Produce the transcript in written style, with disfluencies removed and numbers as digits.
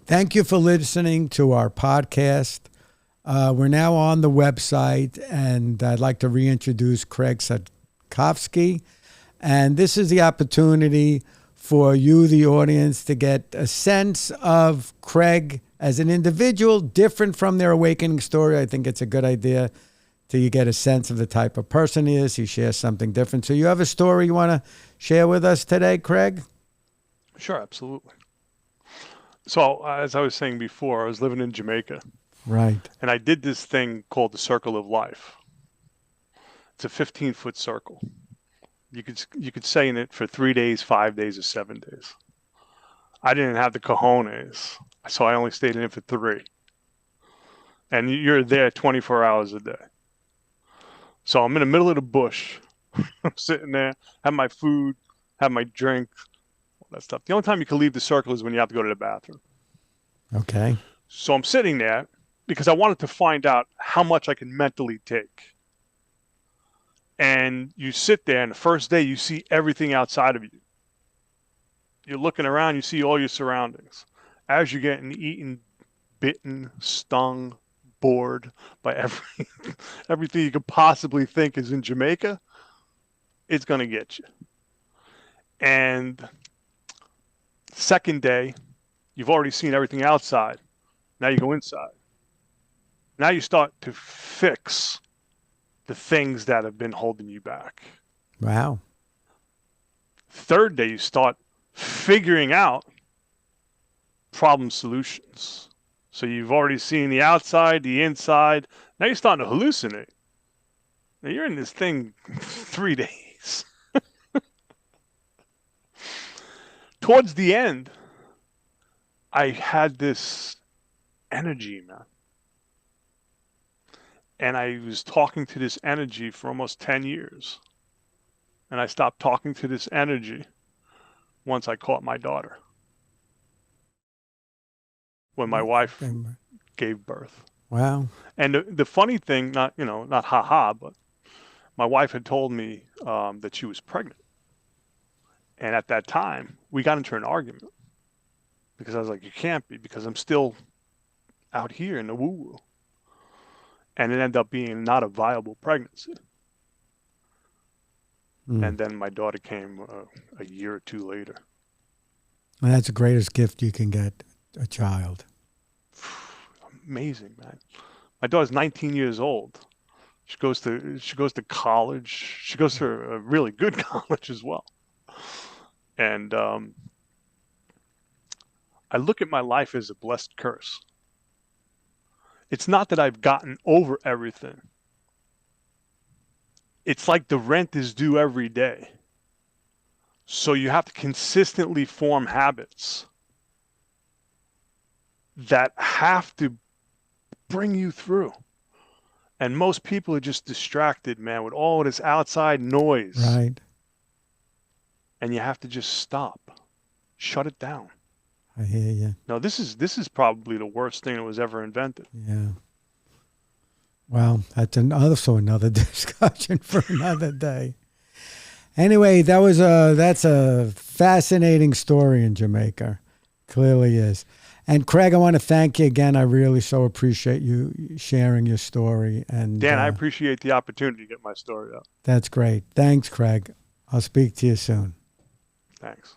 Thank you for listening to our podcast. We're now on the website, and I'd like to reintroduce Craig Sotkovski. And this is the opportunity for you, the audience, to get a sense of Craig as an individual, different from their awakening story. I think it's a good idea till you get a sense of the type of person he is. He shares something different. So you have a story you want to share with us today, Craig? Sure, absolutely. So as I was saying before, I was living in Jamaica. Right. And I did this thing called the Circle of Life. It's a 15-foot circle. You could say in it for 3 days, 5 days, or 7 days. I didn't have the cojones, so I only stayed in it for 3. And you're there 24 hours a day. So I'm in the middle of the bush. I'm sitting there, have my food, have my drink, that stuff. The only time you can leave the circle is when you have to go to the bathroom. Okay. So I'm sitting there because I wanted to find out how much I can mentally take. And you sit there, and the first day you see everything outside of you. You're looking around, you see all your surroundings. As you're getting eaten, bitten, stung, bored by everything you could possibly think is in Jamaica, it's going to get you. And second day, you've already seen everything outside. Now you go inside. Now you start to fix the things that have been holding you back. Wow. Third day, you start figuring out problem solutions. So you've already seen the outside, the inside. Now you're starting to hallucinate. Now you're in this thing 3 days. Towards the end, I had this energy, man. And I was talking to this energy for almost 10 years. And I stopped talking to this energy once I caught my daughter. When my wife gave birth. Wow. And the funny thing, not haha, but my wife had told me that she was pregnant. And at that time, we got into an argument because I was like, you can't be, because I'm still out here in the woo-woo. And it ended up being not a viable pregnancy. And then my daughter came a year or 2 later. And that's the greatest gift you can get a child. Amazing, man. My daughter's 19 years old. She goes to college. She goes to a really good college as well. And I look at my life as a blessed curse. It's not that I've gotten over everything. It's like the rent is due every day. So you have to consistently form habits that have to bring you through. And most people are just distracted, man, with all this outside noise. Right. And you have to just stop. Shut it down. I hear you. No, this is probably the worst thing that was ever invented. Yeah. Well, that's another discussion for another day. Anyway, that's a fascinating story in Jamaica. Clearly is. And Craig, I want to thank you again. I really so appreciate you sharing your story. And Dan, I appreciate the opportunity to get my story out. That's great. Thanks, Craig. I'll speak to you soon. Thanks.